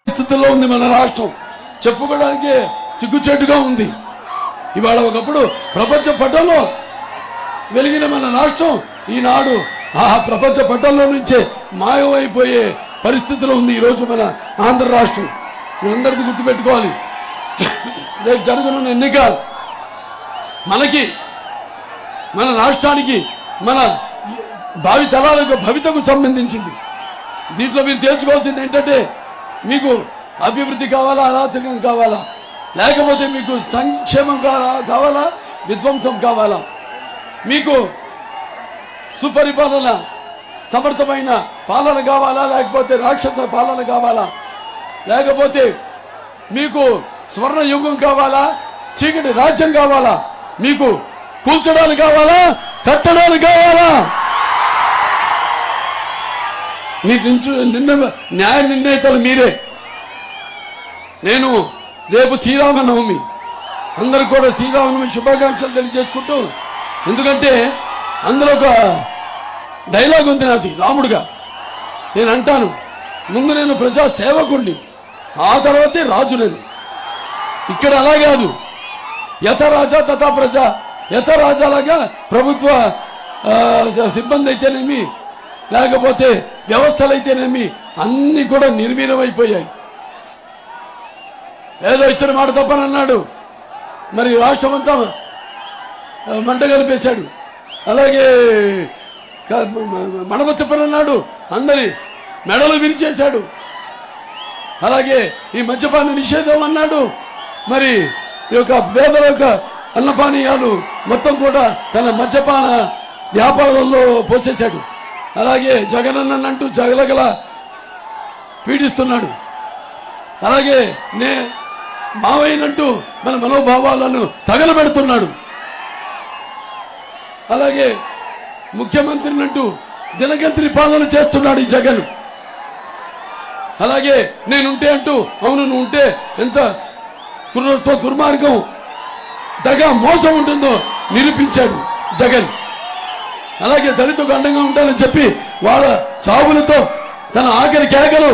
స్థితిలో ఉంది మన రాష్ట్రం. చెప్పుకోవడానికి సిగ్గుచేటుగా ఉంది. ఇవాళ ఒకప్పుడు ప్రపంచ పటంలో వెలిగిన మన రాష్ట్రం ఈనాడు ఆ ప్రపంచ పటంలో నుంచే మాయమైపోయే పరిస్థితిలో ఉంది ఈరోజు మన ఆంధ్ర రాష్ట్రం. మీరందరికీ గుర్తుపెట్టుకోవాలి, రేపు జరగనున్న ఎన్నిక మనకి, మన రాష్ట్రానికి, మన భావి తరాలకు భవితకు సంబంధించింది. దీంట్లో మీరు తేల్చుకోవాల్సింది ఏంటంటే, మీకు అభివృద్ధి కావాలా, అరాచకం కావాలా, లేకపోతే మీకు సంక్షేమం కావాలా, విధ్వంసం కావాలా, మీకు సుపరిపాలన, సమర్థమైన పాలన కావాలా, లేకపోతే రాక్షస పాలన కావాలా, లేకపోతే మీకు స్వర్ణ యుగం కావాలా, చీకటి రాజ్యం కావాలా, మీకు కూల్చడానికి కావాలా, కట్టడానికి కావాలా? మీకు న్యాయ నిర్ణేతలు మీరే. నేను రేపు శ్రీరామనవమి, అందరూ కూడా శ్రీరామనవమి శుభాకాంక్షలు తెలియజేసుకుంటూ, ఎందుకంటే అందులో ఒక డైలాగ్ ఉంది నాది రాముడుగా. నేను అంటాను, ముందు నేను ప్రజా సేవకుణ్ణి, ఆ తర్వాతే రాజు. నేను ఇక్కడ అలా కాదు, యథ రాజా తథా ప్రజ. యథ రాజాలాగా ప్రభుత్వ సిబ్బంది అయితేనేమి, లేకపోతే వ్యవస్థలు అయితేనేమి అన్ని కూడా నిర్వీర్యమైపోయాయి. ఏదో ఇచ్చిన మాట తప్పని అన్నాడు, మరి రాష్ట్రం అంతా మంట కలిపేశాడు. అలాగే మడమ తిప్పనన్నాడు, అందరి మెడలు విరిచేశాడు. అలాగే ఈ మద్యపాన నిషేధం అన్నాడు, మరి ఈ యొక్క పేదల యొక్క అన్నపానీయాలు మొత్తం కూడా తన మద్యపాన వ్యాపారంలో పోసేశాడు. అలాగే జగనన్నంటూ జగలగల పీడిస్తున్నాడు. అలాగే మావయ్యనంటూ మన మనోభావాలను తగలబెడుతున్నాడు. అలాగే ముఖ్యమంత్రినంటూ దినగంత్రి పాలన చేస్తున్నాడు ఈ జగన్. అలాగే నేనుంటే అంటూ, అవును నువ్వు ఉంటే ఎంత దుర్మార్గం, దగా, మోసం ఉంటుందో నిరూపించాడు జగన్. అలాగే దళితులకు అండంగా ఉంటానని చెప్పి వాళ్ళ చావులతో తన ఆఖరి కేకలు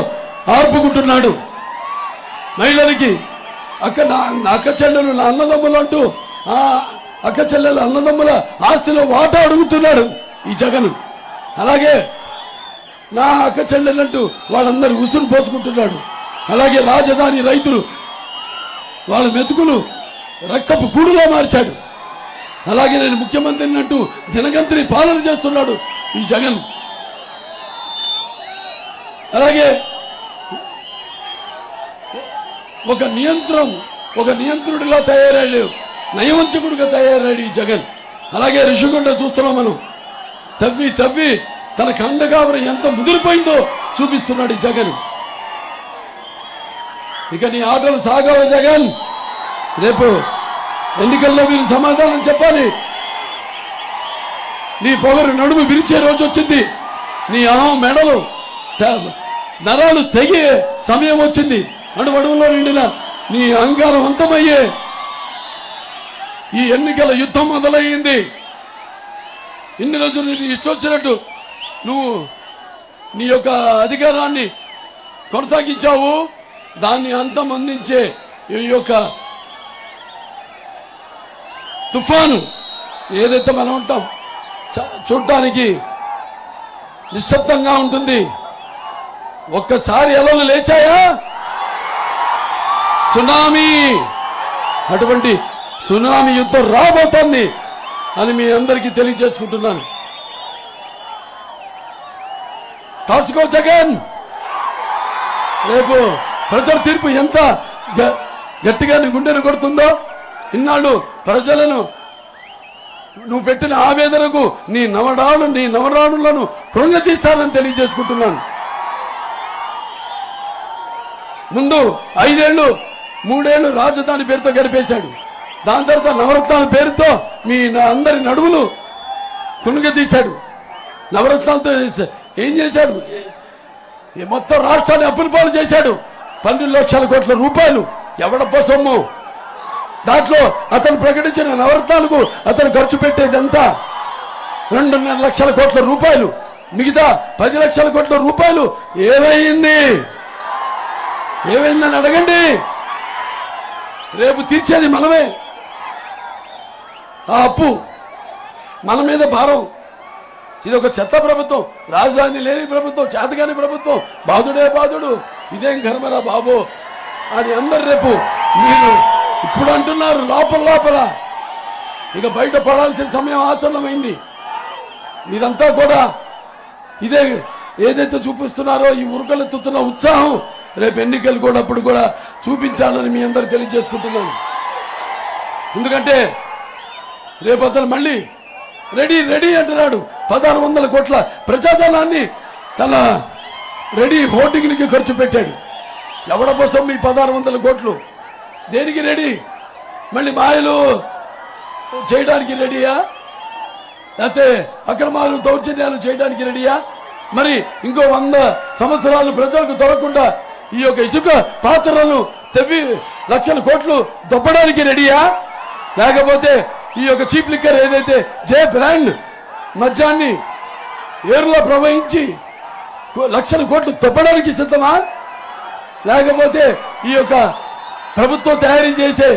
ఆర్పుకుంటున్నాడు. మహిళలకి అక్క చెల్లెలు నా అన్నదమ్ములు అంటూ ఆ అక్క చెల్లెల అన్నదమ్ముల ఆస్తిలో వాటా అడుగుతున్నాడు ఈ జగన్. అలాగే నా అక్క చెల్లెలంటూ వాళ్ళందరూ ఉసురు పోసుకుంటున్నాడు. అలాగే రాజధాని రైతులు వాళ్ళ మెతుకులు రక్కపు కూడులో మార్చాడు. అలాగే నేను ముఖ్యమంత్రిని అంటూ దినగంత్రి పాలన చేస్తున్నాడు ఈ జగన్. అలాగే ఒక నియంత్రుడిలా తయారయ్యాడు, నయవంచకుడిగా తయారయ్యాడు ఈ జగన్. అలాగే ఋషికొండ చూస్తున్నాం మనం, తవ్వి తన కండకావరం ఎంత ముదిరిపోయిందో చూపిస్తున్నాడు ఈ జగన్. ఇక నీ ఆటలు సాగవ జగన్. రేపు ఎన్నికల్లో మీరు సమాధానం చెప్పాలి. నీ పొగరు నడుము విరిచే రోజు వచ్చింది. నీ అహం మెడలు నరాలు తెగే సమయం వచ్చింది. అడుగులో నిండిన నీ అహంకారం అంతమయ్యే ఈ ఎన్నికల యుద్ధం మొదలయ్యింది. ఇన్ని రోజులు నీ ఇష్టొచ్చినట్టు నువ్వు నీ యొక్క అధికారాన్ని కొనసాగించావు. దాన్ని అంతం అందించే ఈ యొక్క తుఫాను ఏదైతే మనం ఉంటాం, చూడటానికి నిశ్శబ్దంగా ఉంటుంది. ఒక్కసారి అలలు లేచాయా, సునామీ, అటువంటి సునామీ యుద్ధం రాబోతోంది అని మీ అందరికీ తెలియజేసుకుంటున్నాను. కాసుకో జగన్. రేపు ప్రజల తీర్పు ఎంత గట్టిగా నీ గుండెను కొడుతుందో, ఇన్నాళ్ళు ప్రజలను నువ్వు పెట్టిన ఆవేదనకు నీ నవరాణులను కృంగతీస్తానని తెలియజేసుకుంటున్నాను. ముందు 5 ఏళ్ళు 3 ఏళ్ళు రాజధాని పేరుతో గడిపేశాడు. దాని తర్వాత నవరత్నాల పేరుతో మీ అందరి నడువులు కృంగతీశాడు. నవరత్నాలతో ఏం చేశాడు? మొత్తం రాష్ట్రాన్ని అప్పుల పాలు చేశాడు. 12 లక్షల కోట్ల రూపాయలు ఎవడప్ప సొమ్ము. దాంట్లో అతను ప్రకటించిన నవరత్నాలకు అతను ఖర్చు పెట్టేది ఎంత? 2.5 లక్షల కోట్ల రూపాయలు. మిగతా 10 లక్షల కోట్ల రూపాయలు ఏమైందని అడగండి. రేపు తీర్చేది మనమే. ఆ అప్పు మన మీద భారం. ఇది ఒక చెత్త ప్రభుత్వం, రాజధాని లేని ప్రభుత్వం, చేతగాని ప్రభుత్వం, బాధుడే బాధుడు, ఇదేం కర్మరా బాబు అని అందరు రేపు మీరు ఇప్పుడు అంటున్నారు. లోపల ఇక బయట పడాల్సిన సమయం ఆసన్నమైంది. మీరంతా కూడా ఇదే ఏదైతే చూపిస్తున్నారో ఈ ఉరకలెత్తుతున్న ఉత్సాహం రేపు ఎన్నికలు కూడా అప్పుడు కూడా చూపించాలని మీ అందరు తెలియజేసుకుంటున్నాను. ఎందుకంటే రేపు అతను మళ్ళీ రెడీ అంటున్నాడు. 1600 కోట్ల ప్రజాధనాన్ని తన రెడీ హోర్డింగ్లకి ఖర్చు పెట్టాడు. ఎవడ కోసం మీ 1600 కోట్లు? దేనికి రెడీ? మళ్ళీ మాయలు చేయడానికి రెడీయా? లేకపోతే అక్రమాలు దౌర్జన్యాలు చేయడానికి రెడీయా? మరి ఇంకో 100 సంవత్సరాలు ప్రజలకు దొరకకుండా ఈ యొక్క ఇసుక పాత్రలను తెవ్వి లక్షల కోట్లు దొబ్బడానికి రెడీయా? లేకపోతే ఈ యొక్క చీప్ లిక్కర్ ఏదైతే జే బ్రాండ్ మద్యాన్ని ఏరులో ప్రవహించి లక్షల కోట్లు దొబ్బడానికి సిద్ధమా? లేకపోతే ఈ యొక్క ప్రభుత్వం తయారీ చేసే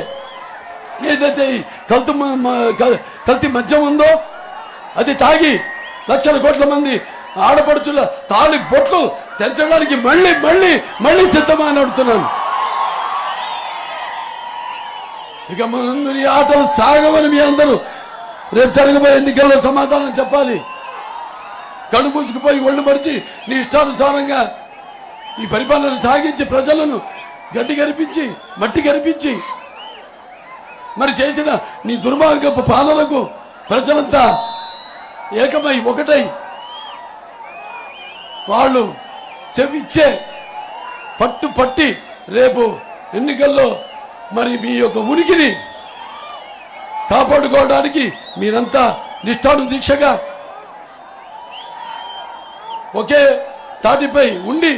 ఏదైతే కల్తీ మద్యం ఉందో అది తాగి లక్షల కోట్ల మంది ఆడపడుచుల తాళి బొట్లు తెంచడానికి మళ్ళీ సిద్ధమా అని అడుగుతున్నాను. ఇక ముందు ఈ ఆటలు సాగవని మీ అందరూ రేపు జరగబోయే ఎన్నికల్లో సమాధానం చెప్పాలి. కళ్ళు మూసుకుపోయి ఒళ్ళు మరిచి నీ ఇష్టానుసారంగా ఈ పరిపాలన సాగించి ప్రజలను గడ్డి కనిపించి మట్టి కనిపించి మరి చేసిన నీ దుర్మార్గపు పాలనకు ప్రజలంతా ఏకమై ఒకటై వాళ్ళు చెవిచ్చే పట్టి రేపు ఎన్నికల్లో మరి మీ యొక్క ఉనికిని కాపాడుకోవడానికి మీరంతా నిష్ఠాను దీక్షగా ఒకే తాటిపై ఉండి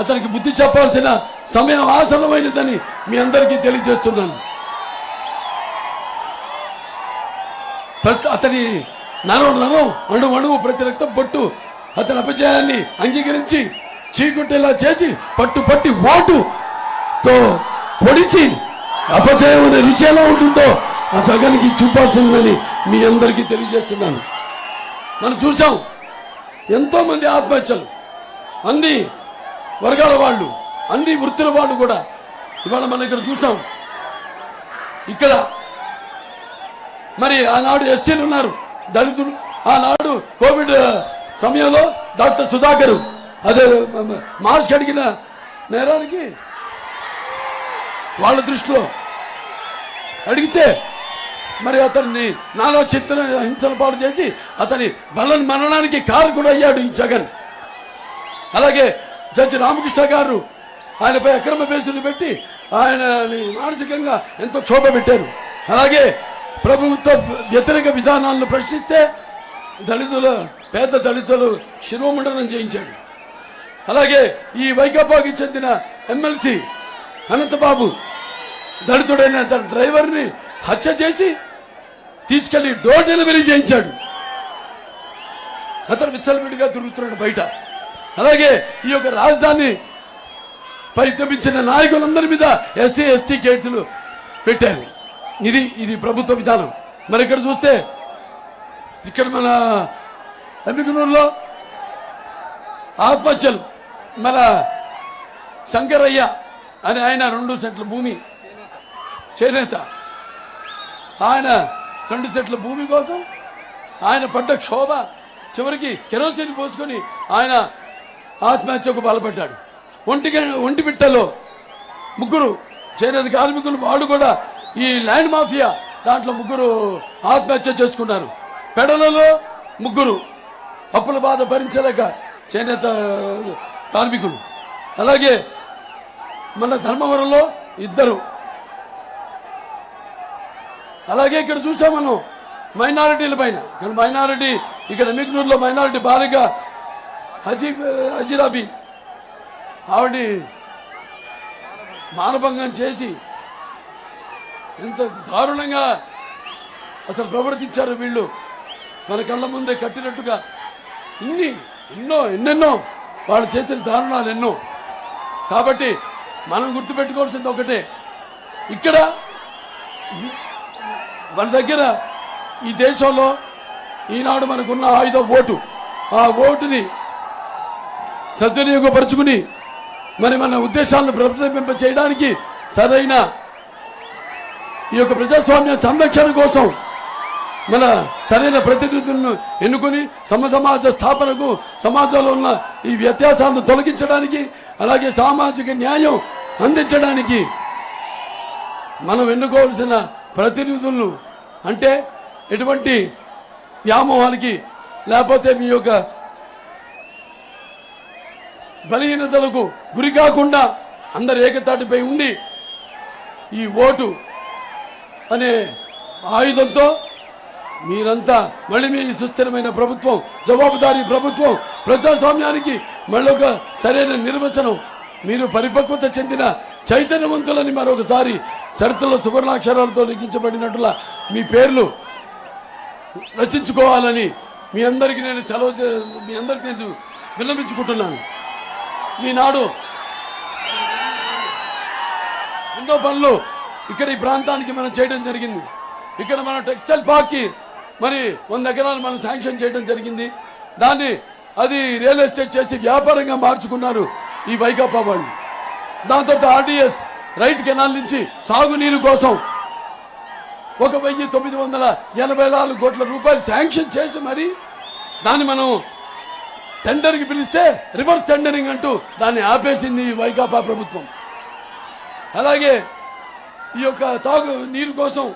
అతనికి బుద్ధి చెప్పాల్సిన సమయం ఆసన్నమైనదని మీ అందరికీ తెలియజేస్తున్నాను. అతని నరం అణువు ప్రతి రక్తం పట్టు అతని అపజయాన్ని అంగీకరించి చీకుట్టేలా చేసి పట్టి వాటుతో పొడిచి అపజయం అనే రుచి ఎలా ఉంటుందో ఆ జగన్కి చూపాల్సిందని మీ అందరికీ తెలియజేస్తున్నాను. మనం చూసాం ఎంతో మంది ఆత్మహత్యలు, అన్ని వర్గాల వాళ్ళు, అన్ని వృత్తుల వాళ్ళు కూడా ఇవాళ మనం ఇక్కడ చూసాం. ఇక్కడ మరి ఆనాడు ఎస్సీలు ఉన్నారు, దళితులు. ఆనాడు కోవిడ్ సమయంలో డాక్టర్ సుధాకర్ అదే మాస్క్ అడిగిన నేరానికి వాళ్ళ దృష్టిలో అడిగితే మరి అతన్ని నానా చిత్ర హింసల పాటు చేసి అతని మరణానికి కారకుడు అయ్యాడు ఈ జగన్. అలాగే జడ్జి రామకృష్ణ గారు ఆయనపై అక్రమ కేసులు పెట్టి ఆయనని మానసికంగా ఎంతో క్షోభ పెట్టారు. అలాగే ప్రభుత్వ వ్యతిరేక విధానాలను ప్రశ్నిస్తే పేద దళితులు శిరోమండనం చేయించాడు. అలాగే ఈ వైకాపాకి చెందిన ఎమ్మెల్సీ అనంతబాబు దళితుడైన తన డ్రైవర్ని హత్య చేసి తీసుకెళ్లి డోర్ డెలివరీ చేయించాడు. అతను విచ్చలవిడిగా తిరుగుతున్నాడు బయట. అలాగే ఈ యొక్క రాజధాని పై తెప్పించిన నాయకులందరి మీద ఎస్సీ ఎస్టీ కేసులు పెట్టారు. ఇది ప్రభుత్వ విధానం. మరి ఇక్కడ చూస్తే ఇక్కడ మన ఎమ్మికనూరులో ఆత్మహత్యలు, మన శంకరయ్య అని ఆయన 2 సెంట్ల భూమి చేనేత, ఆయన 2 సెంట్ల భూమి కోసం ఆయన పడ్డ క్షోభ చివరికి కెరోసిన్ పోసుకొని ఆయన ఆత్మహత్యకు పాల్పడ్డాడు. ఒంటిమిట్టలో 3 చేనేత కార్మికులు వాళ్ళు కూడా ఈ ల్యాండ్ మాఫియా దాంట్లో 3 ఆత్మహత్య చేసుకున్నారు. పెడలలో 3 అప్పుల బాధ భరించలేక చేనేత కార్మికులు. అలాగే మన ధర్మవరంలో 2. అలాగే ఇక్కడ చూసాం మనం మైనారిటీల పైన. ఇక్కడ ఎమ్మికనూరులో మైనారిటీ బాలిక హజీరాబీ ఆవిడ మానభంగం చేసి ఎంత దారుణంగా అసలు ప్రవర్తించారు వీళ్ళు. మన కళ్ళ ముందే కట్టినట్టుగా ఎన్నెన్నో వాళ్ళు చేసిన దారుణాలు ఎన్నో. కాబట్టి మనం గుర్తుపెట్టుకోవాల్సింది ఒకటే, ఇక్కడ మన దగ్గర ఈ దేశంలో ఈనాడు మనకున్న ఆయుధం ఓటు. ఆ ఓటుని సద్వినియోగపరుచుకుని మన ఉద్దేశాలను ప్రతిబింబ చేయడానికి సరైన ఈ యొక్క ప్రజాస్వామ్య సంరక్షణ కోసం మన సరైన ప్రతినిధులను ఎన్నుకొని సమాజ స్థాపనకు, సమాజంలో ఉన్న ఈ వ్యత్యాసాలను తొలగించడానికి, అలాగే సామాజిక న్యాయం అందించడానికి మనం ఎన్నుకోవాల్సిన ప్రతినిధులను, అంటే ఎటువంటి వ్యామోహాలకి లేకపోతే మీ యొక్క బలహీనతలకు గురి కాకుండా అందరు ఏకతాటిపై ఉండి ఈ ఓటు అనే ఆయుధంతో మీరంతా మళ్ళీ మీ సుస్థిరమైన ప్రభుత్వం, జవాబుదారీ ప్రభుత్వం, ప్రజాస్వామ్యానికి మళ్ళీ ఒక సరైన నిర్వచనం, మీరు పరిపక్వత చెందిన చైతన్యవంతులని మరొకసారి చరిత్రలో సువర్ణాక్షరాలతో లిఖించబడినట్లుగా మీ పేర్లు రచించుకోవాలని మీ అందరికీ నేను విన్నవించుకుంటున్నాను. ఈనాడు ఎన్నో పనులు ఇక్కడ ఈ ప్రాంతానికి మనం చేయడం జరిగింది. ఇక్కడ మన టెక్స్టైల్ పార్క్ కి మరి 100 ఎకరాలు మనం శాంక్షన్ చేయడం జరిగింది. దాన్ని అది రియల్ ఎస్టేట్ చేసి వ్యాపారంగా మార్చుకున్నారు ఈ వైకాపా వాళ్ళు. దాంతో ఆర్డీఎస్ రైట్ కెనాల్ నుంచి సాగునీరు కోసం 1984 కోట్ల రూపాయలు శాంక్షన్ చేసి మరి దాన్ని మనం టెండర్కి పిలిస్తే రివర్స్ టెండరింగ్ అంటూ దాన్ని ఆపేసింది ఈ వైకాపా ప్రభుత్వం. అలాగే ఈ యొక్క తాగు నీరు కోసం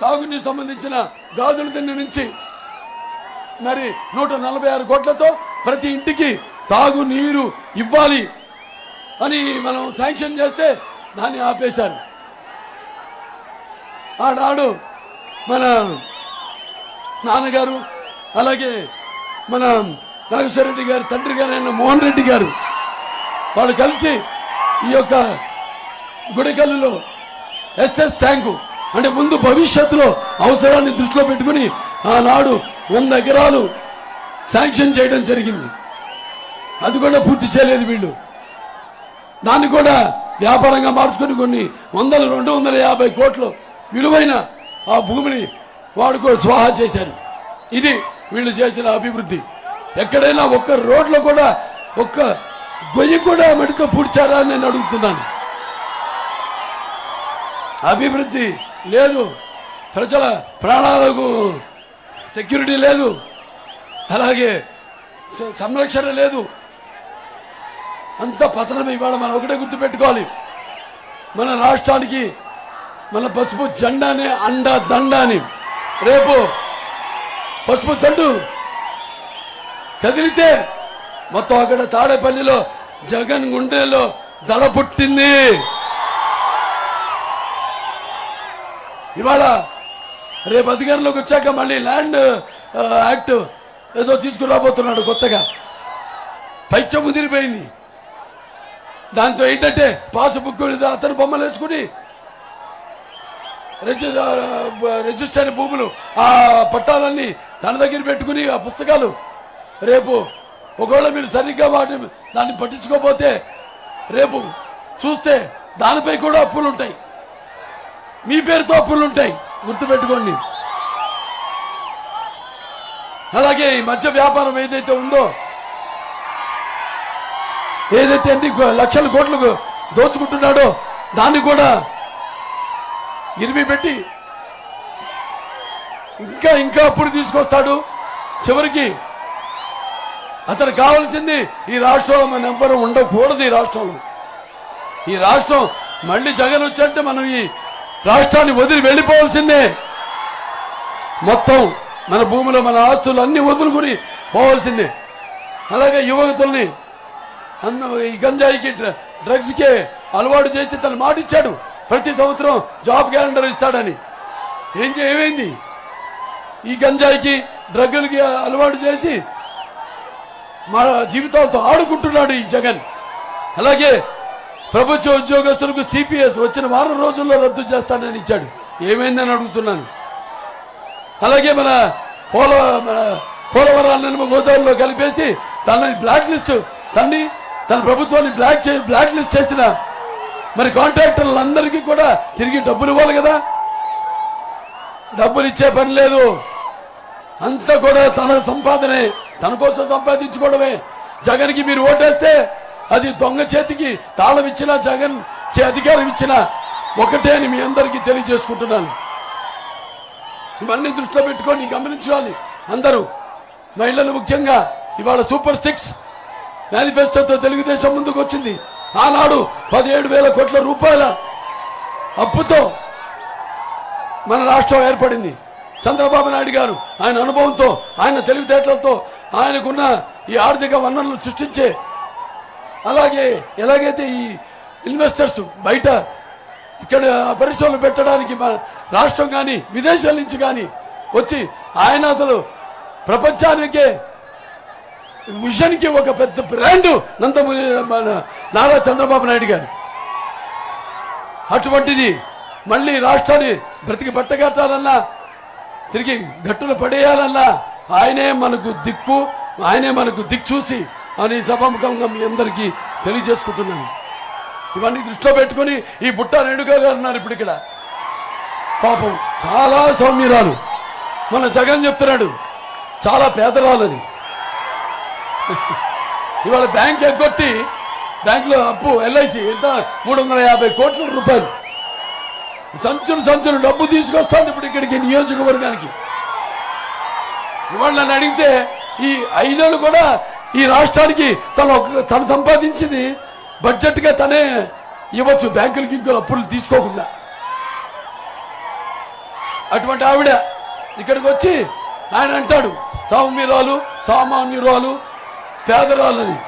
తాగునీరు సంబంధించిన గాజుల దిండి నుంచి మరి 146 కోట్లతో ప్రతి ఇంటికి తాగునీరు ఇవ్వాలి అని మనం శాంక్షన్ చేస్తే దాన్ని ఆపేశారు. ఆనాడు మన నాన్నగారు అలాగే మన నాగేశ్వర రెడ్డి గారు తండ్రి గారైన మోహన్ రెడ్డి గారు వాళ్ళు కలిసి ఈ యొక్క గుడికల్లులో ఎస్ఎస్ ట్యాంకు అంటే ముందు భవిష్యత్తులో అవసరాన్ని దృష్టిలో పెట్టుకుని ఆనాడు 100 ఎకరాలు శాంక్షన్ చేయడం జరిగింది. అది కూడా పూర్తి చేయలేదు వీళ్ళు. దాన్ని కూడా వ్యాపారంగా మార్చుకుని కొన్ని 250 కోట్లు విలువైన ఆ భూమిని వాడుకో స్వాహా చేశారు. ఇది వీళ్ళు చేసిన అభివృద్ధి. ఎక్కడైనా ఒక్క రోడ్లో కూడా ఒక్క గొయ్యి కూడా మడితో పూడ్చారా అని నేను అడుగుతున్నాను. అభివృద్ధి లేదు, ప్రజల ప్రాణాలకు సెక్యూరిటీ లేదు, అలాగే సంరక్షణ లేదు, అంత పతనం. ఇవాళ మనం ఒకటే గుర్తుపెట్టుకోవాలి, మన రాష్ట్రానికి మన పసుపు జెండానే అండా దండా అని. రేపు పసుపు దండు కదిలితే మొత్తం అక్కడ తాడేపల్లిలో జగన్ గుండెలో దడ పుట్టింది. ఇవాళ రేపు అధికారంలోకి వచ్చాక మళ్ళీ ల్యాండ్ యాక్ట్ ఏదో తీసుకురాబోతున్నాడు కొత్తగా. పైచం ముదిరిపోయింది. దాంతో ఏంటంటే పాస్బుక్ అతను బొమ్మలు వేసుకుని రిజిస్టర్డ్ భూములు ఆ పట్టాలన్నీ తన దగ్గర పెట్టుకుని ఆ పుస్తకాలు రేపు ఒకవేళ మీరు సరిగ్గా దాన్ని పట్టించుకోకపోతే రేపు చూస్తే దానిపై కూడా అప్పులు ఉంటాయి, మీ పేరుతో అప్పులు ఉంటాయి, గుర్తుపెట్టుకోండి. అలాగే ఈ మధ్య వ్యాపారం ఏదైతే ఉందో, ఏదైతే అన్ని లక్షల కోట్లు దోచుకుంటున్నాడో దాన్ని కూడా ఇరిమి పెట్టి ఇంకా అప్పుడు తీసుకొస్తాడు. చివరికి అతను కావాల్సింది ఈ రాష్ట్రంలో మన ఎవ్వరూ ఉండకూడదు. ఈ రాష్ట్రం మళ్ళీ జగన్ వచ్చంటే మనం ఈ రాష్ట్రాన్ని వదిలి వెళ్ళిపోవాల్సిందే. మొత్తం మన భూమిలో మన ఆస్తులు అన్ని వదులుకుని పోవాల్సిందే. అలాగే యువకుల్ని ఈ గంజాయికి డ్రగ్స్కి అలవాటు చేసి తను మాటిచ్చాడు ప్రతి సంవత్సరం జాబ్ క్యాలెండర్ ఇస్తాడని. ఏమైంది? ఈ గంజాయికి డ్రగ్గులకి అలవాటు చేసి మా జీవితాలతో ఆడుకుంటున్నాడు ఈ జగన్. అలాగే ప్రభుత్వ ఉద్యోగస్తులకు సిపిఎస్ వచ్చిన వారం రోజుల్లో రద్దు చేస్తానని ఇచ్చాడు. ఏమైందని అడుగుతున్నాను. అలాగే మన పోలవరాలను గోదావరిలో కలిపేసి తనని బ్లాక్ లిస్ట్ తన ప్రభుత్వాన్ని బ్లాక్ లిస్ట్ చేసిన మరి కాంట్రాక్టర్లందరికీ కూడా తిరిగి డబ్బులు ఇవ్వాలి కదా. డబ్బులు ఇచ్చే పని లేదు. అంతా కూడా తన సంపాదనే, తన కోసం సంపాదించుకోవడమే. జగన్కి మీరు ఓటేస్తే అది దొంగ చేతికి తాళం ఇచ్చినా జగన్కి అధికారం ఇచ్చినా ఒకటే అని మీ అందరికీ తెలియజేసుకుంటున్నాను. ఇవన్నీ దృష్టిలో పెట్టుకొని గమనించాలి అందరూ, మహిళలు ముఖ్యంగా. ఇవాళ సూపర్ 6 మేనిఫెస్టోతో తెలుగుదేశం ముందుకు వచ్చింది. ఆనాడు 17,000 కోట్ల రూపాయల అప్పుతో మన రాష్ట్రం ఏర్పడింది. చంద్రబాబు నాయుడు గారు ఆయన అనుభవంతో, ఆయన తెలివితేటలతో, ఆయనకున్న ఈ ఆర్థిక వనరులు సృష్టించే, అలాగే ఎలాగైతే ఈ ఇన్వెస్టర్స్ బయట ఇక్కడ పరిశ్రమలు పెట్టడానికి మన రాష్ట్రం కానీ విదేశాల నుంచి కానీ వచ్చి ఆయన అసలు ప్రపంచానికే మిషన్కి ఒక పెద్ద బ్రాండ్ నారా చంద్రబాబు నాయుడు గారు. అటువంటిది మళ్ళీ రాష్ట్రాన్ని బ్రతికి పట్టగట్టాలన్నా, తిరిగి గట్టున పడేయాలన్నా ఆయనే మనకు దిక్కు, ఆయనే మనకు దిక్చూసి అని సభాముఖంగా మీ అందరికీ తెలియజేసుకుంటున్నాను. ఇవన్నీ దృష్టిలో పెట్టుకుని ఈ బుట్ట రేణుకా గారు ఉన్నారు ఇప్పుడు ఇక్కడ. పాపం చాలా సౌమ్యురాలు. మన జగన్ చెప్తున్నాడు చాలా పేదరాలని. ఇవాళ బ్యాంక్ ఎగ్గొట్టి బ్యాంకులో అప్పు ఎల్ఐసి ఎంత 350 కోట్ల రూపాయలు సంచులు డబ్బు తీసుకొస్తాను ఇప్పుడు ఇక్కడికి నియోజకవర్గానికి. ఇవాళ నన్ను అడిగితే ఈ 5 ఏళ్ళు కూడా ఈ రాష్ట్రానికి తను సంపాదించింది బడ్జెట్ గా తనే ఇవ్వచ్చు బ్యాంకులకి ఇంకో అప్పులు తీసుకోకుండా. అటువంటి ఆవిడ ఇక్కడికి వచ్చి ఆయన అంటాడు సౌమ్యురాలు, సామాన్యురాలు, పేదరాలని.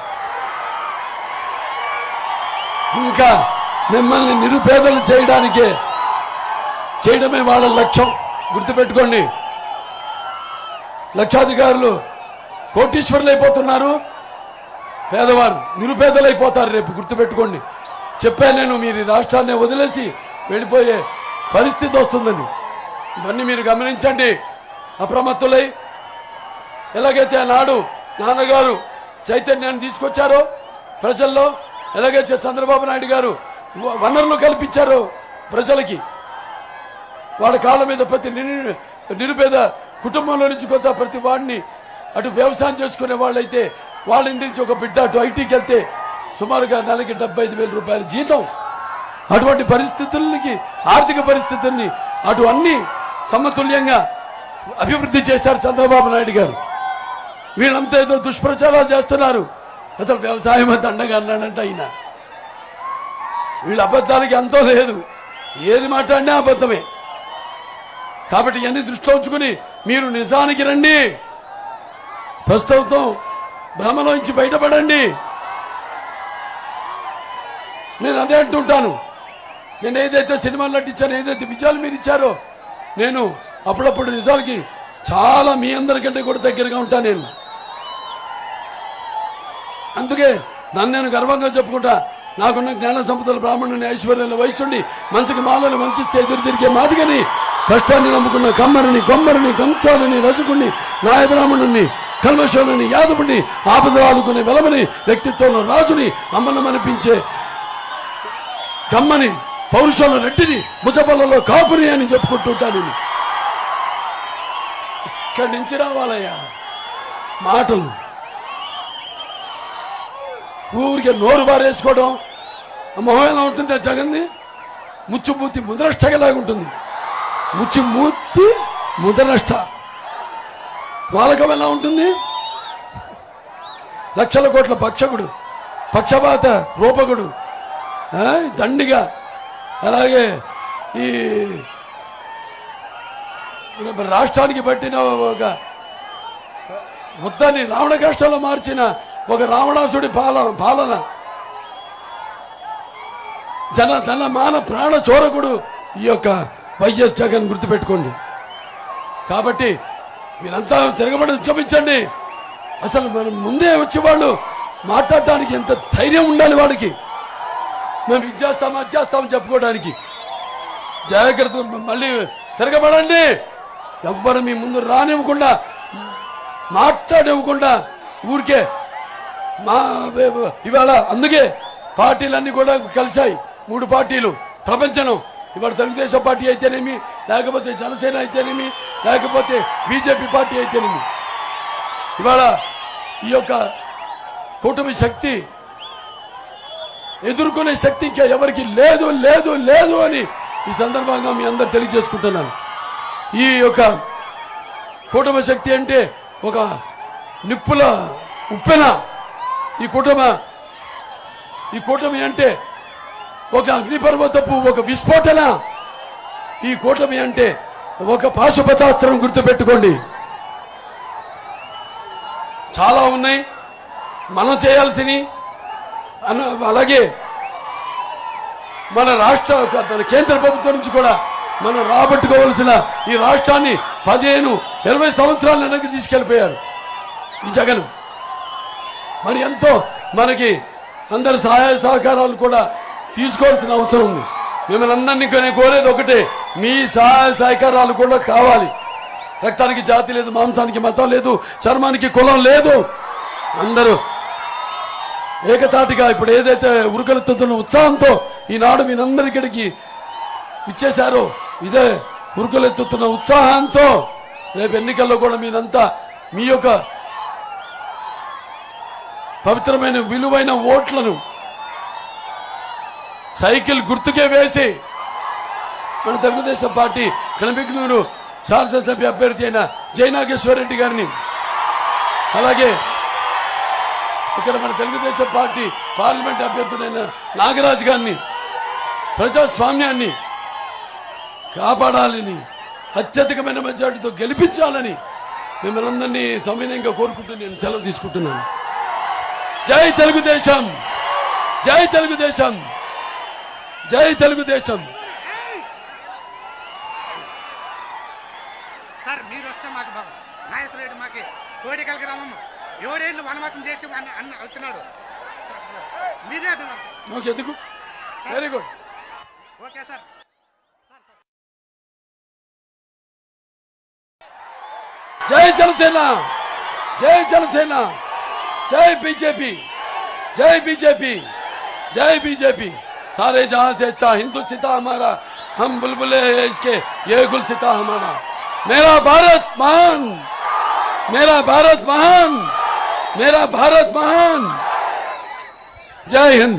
ఇంకా మిమ్మల్ని నిరుపేదలు చేయడమే వాళ్ళ లక్ష్యం. గుర్తుపెట్టుకోండి, లక్షాధికారులు కోటీశ్వరులు అయిపోతున్నారు, పేదవారు నిరుపేదలు అయిపోతారు రేపు. గుర్తుపెట్టుకోండి. చెప్పాను నేను, మీరు రాష్ట్రాన్ని వదిలేసి వెళ్ళిపోయే పరిస్థితి వస్తుందని. ఇవన్నీ మీరు గమనించండి, అప్రమత్తులై. ఎలాగైతే ఆనాడు నాన్నగారు చైతన్యాన్ని తీసుకొచ్చారో ప్రజల్లో, ఎలాగైతే చంద్రబాబు నాయుడు గారు వనరులు కల్పించారో ప్రజలకి, వాళ్ళ కాళ్ళ మీద ప్రతి నిరుపేద కుటుంబంలో నుంచి కొత్త ప్రతి వాడిని అటు వ్యవసాయం చేసుకునే వాళ్ళైతే వాళ్ళ ఇంటి నుంచి ఒక బిడ్డ అటు ఐటీకి వెళ్తే సుమారుగా నెలకి 75,000 రూపాయల జీతం. అటువంటి పరిస్థితులకి, ఆర్థిక పరిస్థితుల్ని అటు అన్ని సమతుల్యంగా అభివృద్ధి చేశారు చంద్రబాబు నాయుడు గారు. వీళ్ళంతా ఏదో దుష్ప్రచారాలు చేస్తున్నారు. అసలు వ్యవసాయం దండగా అన్నాడంట ఆయన. వీళ్ళ అబద్ధాలకి ఎంతో లేదు, ఏది మాట్లాడినా అబద్ధమే. కాబట్టి ఇవన్నీ దృష్టిలో ఉంచుకుని మీరు నిజానికి రండి. ప్రస్తుతం భ్రమలోంచి బయటపడండి. నేను అదే అంటుంటాను. నేను ఏదైతే సినిమాలు నటించానో, ఏదైతే విజయాలు మీరు ఇచ్చారో, నేను అప్పుడప్పుడు నిజాలకి చాలా మీ అందరికంటే కూడా దగ్గరగా ఉంటాను నేను. అందుకే నన్ను నేను గర్వంగా చెప్పుకుంటా. నాకున్న జ్ఞాన సంపదలు, బ్రాహ్మణుని, ఐశ్వర్యాలు, వైశ్యుడిని, మంచికి మాలను వంచిస్తే ఎదురు తిరిగే మాదిగని, కష్టాన్ని నమ్ముకున్న కమ్మరిని, కొమ్మరిని, కంసాలని, రజకుణ్ణి, నాయ బ్రాహ్మణుని, కల్మషుని, యాదవుని, ఆపదలు ఆదుకునే వెలమని, వ్యక్తిత్వంలో రాజుని, అమ్మనమనిపించే కమ్మని, పౌరుషంలో రెడ్డిని, భుజబలలో కాపుని అని చెప్పుకుంటుంటాను. ఇక్కడి నుంచి రావాలయ్యా మాటలు. ఊరికే నోరు బారేసుకోవడం మొహం ఎలా ఉంటుంది? జగన్ది ముచ్చుమూర్తి ముద్రష్టలాగా ఉంటుంది. ముచ్చుమూర్తి ముద్రనష్ట వాళ్ళకం ఎలా ఉంటుంది? లక్షల కోట్ల పక్షకుడు, పక్షపాత రూపకుడు, దండిగా. అలాగే ఈ రాష్ట్రానికి పట్టిన ఒక మొత్తాన్ని రావణ కష్టంలో మార్చిన ఒక రావణాసుడి పాలన, ధన మాన ప్రాణ చోరకుడు ఈ యొక్క వైఎస్ జగన్. గుర్తుపెట్టుకోండి. కాబట్టి మీరంతా తిరగబడి ఉద్యమించండి. అసలు మనం ముందే వచ్చి వాళ్ళు మాట్లాడటానికి ఎంత ధైర్యం ఉండాలి వాడికి. మేము ఇది చేస్తాం అది చేస్తామని చెప్పుకోవడానికి. జాగ్రత్త, మళ్ళీ తిరగబడండి. ఎవ్వరు మీ ముందు రానివ్వకుండా, మాట్లాడివ్వకుండా ఊరికే ఇవాళ అందుకే పార్టీలన్నీ కూడా కలిశాయి. 3 పార్టీలు ప్రపంచం. ఇవాళ తెలుగుదేశం పార్టీ అయితేనేమి, లేకపోతే జనసేన అయితేనేమి, లేకపోతే బీజేపీ పార్టీ అయితేనేమి, ఇవాళ ఈ యొక్క కూటమి శక్తి ఎదుర్కొనే శక్తి ఇంకా ఎవరికి లేదు లేదు లేదు అని ఈ సందర్భంగా మీ అందరు తెలియజేసుకుంటున్నాను. ఈ యొక్క కూటమి శక్తి అంటే ఒక నిప్పుల ఉప్పెన. ఈ కూటమి అంటే ఒక అగ్నిపర్వతపు ఒక విస్ఫోటన. ఈ కూటమి అంటే ఒక పాశుపతాస్త్రం. గుర్తుపెట్టుకోండి, చాలా ఉన్నాయి మనం చేయాల్సినవి. అలాగే మన కేంద్ర ప్రభుత్వం నుంచి కూడా మనం రాబట్టుకోవాల్సిన ఈ రాష్ట్రాన్ని 15-20 సంవత్సరాల వెనక్కి తీసుకెళ్లిపోయారు ఈ జగన్. మరి ఎంతో మనకి అందరి సహాయ సహకారాలు కూడా తీసుకోవాల్సిన అవసరం ఉంది. మిమ్మల్ని అందరినీ కోరేది ఒకటే, మీ సహాయ సహకారాలు కూడా కావాలి. రక్తానికి జాతి లేదు, మాంసానికి మతం లేదు, చర్మానికి కులం లేదు. అందరూ ఏకతాటిగా ఇప్పుడు ఏదైతే ఉరుకలెత్తుతున్న ఉత్సాహంతో ఈనాడు మీరందరికడికి ఇచ్చేశారో, ఇదే ఉరుకలెత్తుతున్న ఉత్సాహంతో రేపు ఎన్నికల్లో కూడా మీరంతా మీ యొక్క పవిత్రమైన విలువైన ఓట్లను సైకిల్ గుర్తుకే వేసి మన తెలుగుదేశం పార్టీ కణబిగ్నూరు శాసనసభ్య అభ్యర్థి అయిన జయనాగేశ్వరరెడ్డి గారిని, అలాగే ఇక్కడ మన తెలుగుదేశం పార్టీ పార్లమెంట్ అభ్యర్థుడైన నాగరాజు గారిని ప్రజాస్వామ్యాన్ని కాపాడాలని, అత్యధికమైన మెజార్టీతో గెలిపించాలని మిమ్మల్ని అందరినీ సవినయంగా కోరుకుంటూ నేను సెలవు తీసుకుంటున్నాను. జై తెలుగుదేశం, జై తెలుగుదేశం, జై తెలుగుదేశం. సార్ మీరు వస్తే మాకు బాగా నాగేశ్వరరెడ్డి మాకి కోడికల్ గ్రామం 7 ఏళ్ళు వనవాసం చేసి అన్న వచ్చినాడు. మీరే ఎందుకు? Very good. Okay sir. జై జనసేన, జై జనసేన, जय बीजेपी, जय बीजेपी, जय बीजेपी. सारे जहां से अच्छा हिंदुस्तान हमारा, हम बुलबुले इसके, ये गुलसिता हमारा. मेरा भारत महान, मेरा भारत महान, मेरा भारत महान. जय हिंद.